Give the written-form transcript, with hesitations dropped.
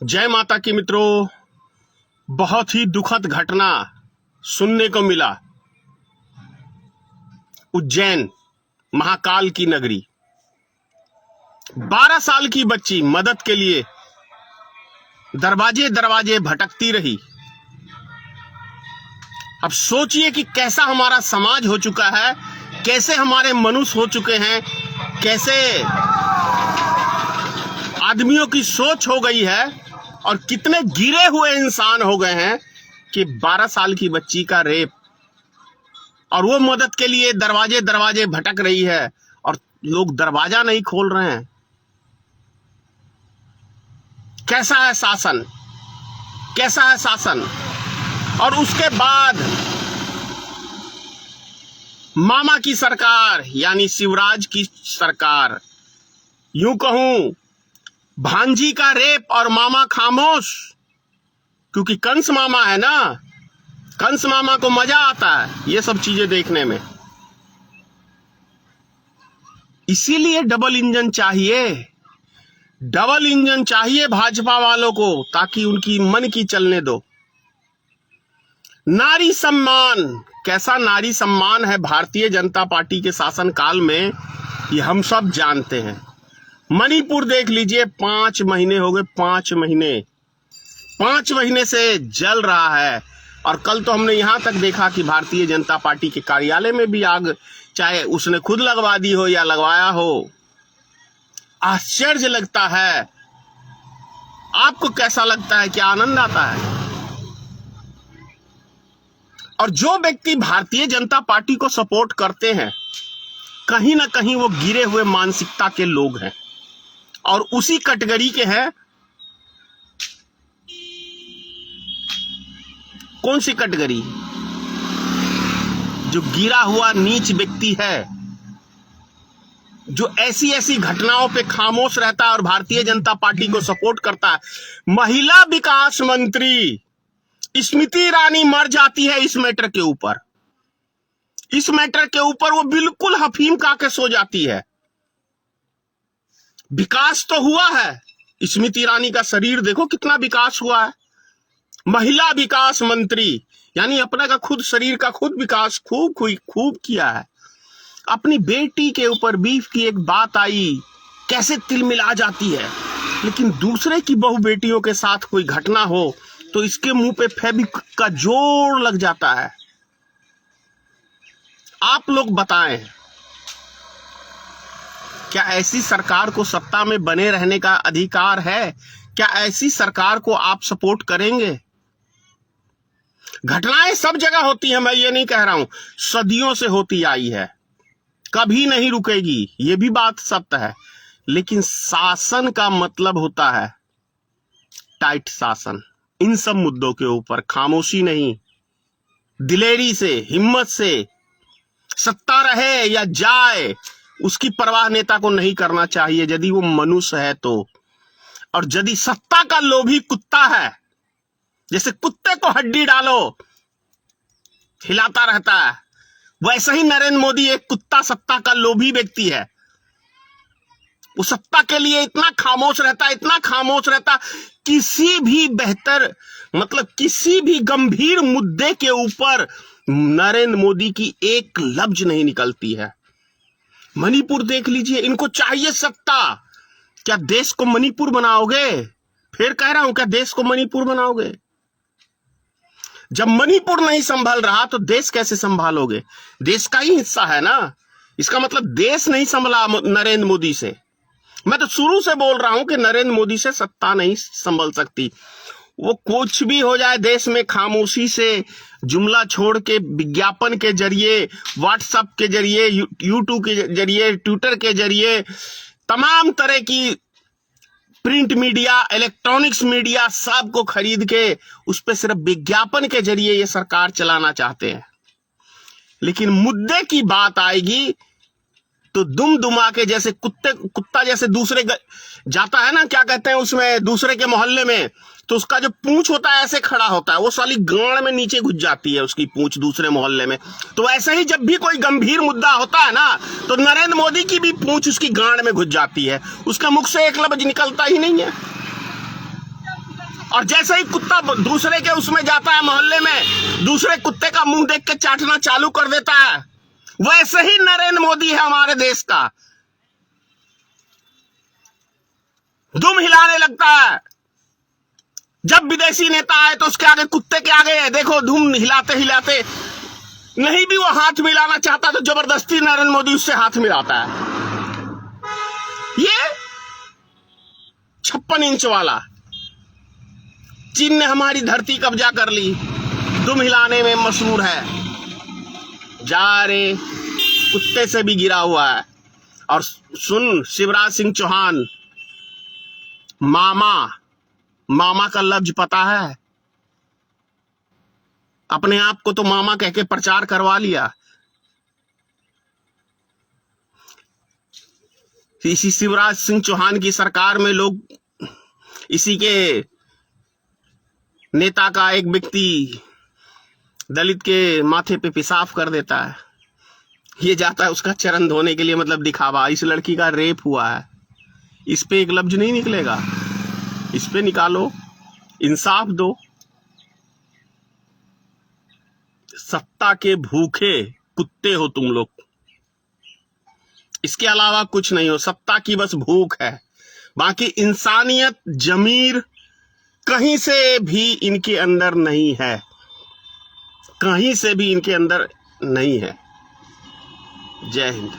जय माता की मित्रों, बहुत ही दुखद घटना सुनने को मिला। उज्जैन महाकाल की नगरी, 12 साल की बच्ची मदद के लिए दरवाजे दरवाजे भटकती रही। अब सोचिए कि कैसा हमारा समाज हो चुका है, कैसे हमारे मनुष्य हो चुके हैं, कैसे आदमियों की सोच हो गई है और कितने गिरे हुए इंसान हो गए हैं कि 12 साल की बच्ची का रेप, और वो मदद के लिए दरवाजे दरवाजे भटक रही है और लोग दरवाजा नहीं खोल रहे हैं। कैसा है शासन, कैसा है शासन। और उसके बाद मामा की सरकार यानी शिवराज की सरकार, यूं कहूं भांजी का रेप और मामा खामोश, क्योंकि कंस मामा है ना, कंस मामा को मजा आता है ये सब चीजें देखने में। इसीलिए डबल इंजन चाहिए, डबल इंजन चाहिए भाजपा वालों को, ताकि उनकी मन की चलने दो। नारी सम्मान, कैसा नारी सम्मान है भारतीय जनता पार्टी के शासन काल में, ये हम सब जानते हैं। मणिपुर देख लीजिए, 5 महीने हो गए, 5 महीने से जल रहा है। और कल तो हमने यहां तक देखा कि भारतीय जनता पार्टी के कार्यालय में भी आग, चाहे उसने खुद लगवा दी हो या लगवाया हो। आश्चर्य लगता है। आपको कैसा लगता है, क्या आनंद आता है? और जो व्यक्ति भारतीय जनता पार्टी को सपोर्ट करते हैं, कहीं ना कहीं वो गिरे हुए मानसिकता के लोग हैं और उसी कैटेगरी के हैं। कौन सी कैटेगरी? जो गिरा हुआ नीच व्यक्ति है, जो ऐसी ऐसी घटनाओं पे खामोश रहता है और भारतीय जनता पार्टी को सपोर्ट करता है। महिला विकास मंत्री स्मृति ईरानी मर जाती है इस मैटर के ऊपर। इस मैटर के ऊपर वो बिल्कुल हफीम खा के सो जाती है। विकास तो हुआ है, स्मृति ईरानी का शरीर देखो कितना विकास हुआ है। महिला विकास मंत्री यानी अपना का खुद शरीर का खुद विकास खूब किया है। अपनी बेटी के ऊपर बीफ की एक बात आई, कैसे तिलमिला जाती है। लेकिन दूसरे की बहु बेटियों के साथ कोई घटना हो तो इसके मुंह पे फेविक का जोर लग जाता है। आप लोग बताएं, क्या ऐसी सरकार को सत्ता में बने रहने का अधिकार है? क्या ऐसी सरकार को आप सपोर्ट करेंगे? घटनाएं सब जगह होती हैं, मैं ये नहीं कह रहा हूं, सदियों से होती आई है, कभी नहीं रुकेगी, ये भी बात सत्य है। लेकिन शासन का मतलब होता है टाइट शासन। इन सब मुद्दों के ऊपर खामोशी नहीं, दिलेरी से, हिम्मत से, सत्ता रहे या जाए उसकी परवाह नेता को नहीं करना चाहिए, यदि वो मनुष्य है तो। और यदि सत्ता का लोभी कुत्ता है, जैसे कुत्ते को हड्डी डालो हिलाता रहता है, वैसे ही नरेंद्र मोदी एक कुत्ता, सत्ता का लोभी व्यक्ति है। वो सत्ता के लिए इतना खामोश रहता, किसी भी बेहतर मतलब किसी भी गंभीर मुद्दे के ऊपर नरेंद्र मोदी की एक लफ्ज नहीं निकलती है। मणिपुर देख लीजिए, इनको चाहिए सत्ता। क्या देश को मणिपुर बनाओगे? फिर कह रहा हूं, क्या देश को मणिपुर बनाओगे? जब मणिपुर नहीं संभल रहा तो देश कैसे संभालोगे? देश का ही हिस्सा है ना। इसका मतलब देश नहीं संभला नरेंद्र मोदी से। मैं तो शुरू से बोल रहा हूं कि नरेंद्र मोदी से सत्ता नहीं संभल सकती। वो कुछ भी हो जाए देश में, खामोशी से जुमला छोड़ के, विज्ञापन के जरिए, व्हाट्सएप के जरिए, यूट्यूब के जरिए, ट्विटर के जरिए, तमाम तरह की प्रिंट मीडिया, इलेक्ट्रॉनिक्स मीडिया, सब को खरीद के उस पर सिर्फ विज्ञापन के जरिए ये सरकार चलाना चाहते हैं। लेकिन मुद्दे की बात आएगी तो दुम दुमा के जैसे कुत्ता जैसे दूसरे जाता है ना, क्या कहते हैं उसमें, दूसरे के मोहल्ले में, तो उसका जो पूंछ होता है ऐसे खड़ा होता है, वो साली गांड में नीचे घुस जाती है उसकी पूंछ दूसरे मोहल्ले में। तो ऐसे ही जब भी कोई गंभीर मुद्दा होता है ना, तो नरेंद्र मोदी की भी पूंछ उसकी गांड में घुस जाती है, उसका मुख से एक लफ्ज निकलता ही नहीं है। और जैसे ही कुत्ता दूसरे के उसमें जाता है मोहल्ले में, दूसरे कुत्ते का मुंह देख के चाटना चालू कर देता है। वैसे ही नरेंद्र मोदी है हमारे देश का, दुम हिलाने लगता है। जब विदेशी नेता आए तो उसके आगे, कुत्ते के आगे देखो दुम हिलाते हिलाते, नहीं भी वो हाथ मिलाना चाहता तो जबरदस्ती नरेंद्र मोदी उससे हाथ मिलाता है। ये 56 इंच वाला चीन ने हमारी धरती कब्जा कर ली, दुम हिलाने में मशहूर है। जा रे कुत्ते से भी गिरा हुआ है। और सुन शिवराज सिंह चौहान, मामा का लफ्ज पता है? अपने आप को तो मामा कह के प्रचार करवा लिया। इसी शिवराज सिंह चौहान की सरकार में लोग, इसी के नेता का एक व्यक्ति दलित के माथे पे पेशाब कर देता है, ये जाता है उसका चरण धोने के लिए, मतलब दिखावा। इस लड़की का रेप हुआ है, इस पे एक लफ्ज नहीं निकलेगा, इस पे निकालो, इंसाफ दो। सत्ता के भूखे कुत्ते हो तुम लोग, इसके अलावा कुछ नहीं हो। सत्ता की बस भूख है, बाकी इंसानियत, जमीर कहीं से भी इनके अंदर नहीं है, कहीं से भी इनके अंदर नहीं है। जय हिंद।